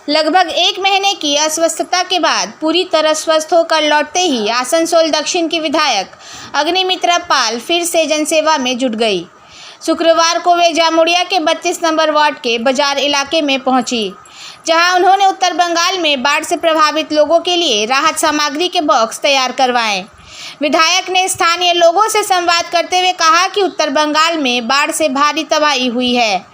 लगभग 1 महीने की अस्वस्थता के बाद पूरी तरह स्वस्थ होकर लौटते ही आसनसोल दक्षिण की विधायक अग्निमित्रा पाल फिर से जनसेवा में जुट गई। शुक्रवार को वे जामुड़िया के 32 नंबर वार्ड के बाजार इलाके में पहुंची, जहां उन्होंने उत्तर बंगाल में बाढ़ से प्रभावित लोगों के लिए राहत सामग्री के बॉक्स तैयार करवाए। विधायक ने स्थानीय लोगों से संवाद करते हुए कहा कि उत्तर बंगाल में बाढ़ से भारी तबाही हुई है,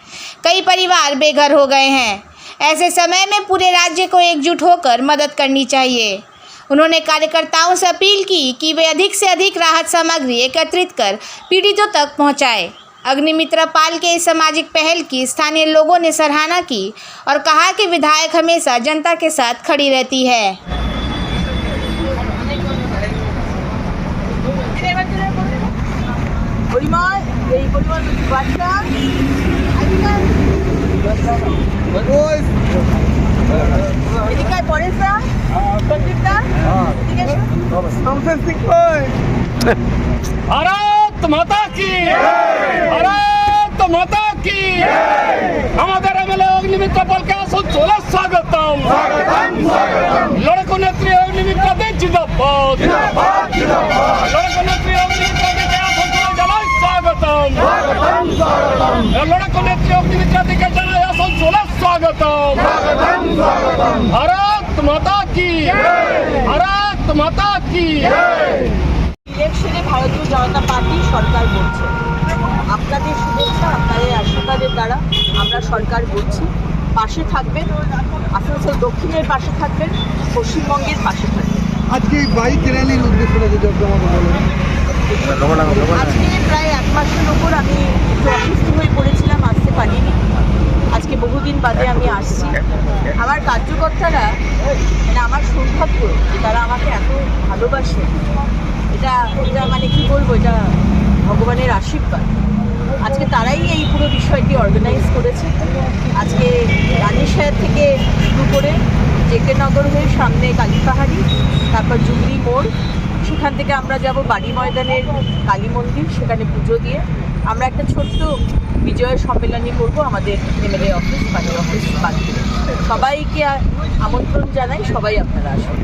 कई परिवार बेघर हो गए हैं। ऐसे समय में पूरे राज्य को एकजुट होकर मदद करनी चाहिए। उन्होंने कार्यकर्ताओं से अपील की कि वे अधिक से अधिक राहत सामग्री एकत्रित कर पीड़ितों तक पहुंचाएं। अग्निमित्रा पाल के इस सामाजिक पहल की स्थानीय लोगों ने सराहना की और कहा कि विधायक हमेशा जनता के साथ खड़ी रहती है। भारत माता की, भारत माता की। हमारे एमएलए अग्निमित्रा पाल के असंतोला स्वागतम, लड़कों नेत्री अग्निमित्रा दे जिंदाबाद, लड़कों नेत्री अग्निमित्रा दे के असंतोला जलाय स्वागतम, लड़कों नेत्री अग्निमित्रा दे के जलाय असंतोला स्वागतम। भारत माता की, भारत माता की। ইলেকশনে ভারতীয় জনতা পার্টি সরকার করছে। আপনাদের শুভেচ্ছা, আপনাদের আশীর্বাদের দ্বারা আমরা সরকার করছি। পাশে থাকবেন, আসানসোল দক্ষিণের পাশে থাকবেন, পশ্চিমবঙ্গের পাশে থাকবেন। আজকে এই বাইক র্যালির উদ্দেশ্যটা যদি আমাকে বলেন। আজকে প্রায় 1 মাসের ওপর আমি একটু অসুস্থ হয়ে পড়েছিলাম, আসতে পারিনি। আজকে বহুদিন বাদে আমি আসছি। আমার কার্যকর্তারা মানে আমার সৌভাগ্য যে তারা আমাকে এত ভালোবাসে, এটা মানে কি বলবো, এটা ভগবানের আশীর্বাদ। আজকে তারাই এই পুরো বিষয়টি অর্গানাইজ করেছে। আজকে রানীশাহের থেকে শুরু করে জেকে নগর হয়ে সামনে কালীপাহাড়ি, তারপর জুবলি মোড়, সেখান থেকে আমরা যাব বাড়ি ময়দানের কালী মন্দির, সেখানে পুজো দিয়ে আমরা একটা ছোট্ট বিজয় সম্মেলনী করব আমাদের এমএলএ অফিস, পার্টি অফিস। সবাইকে আমন্ত্রণ জানাই, সবাই আপনারা আসুন।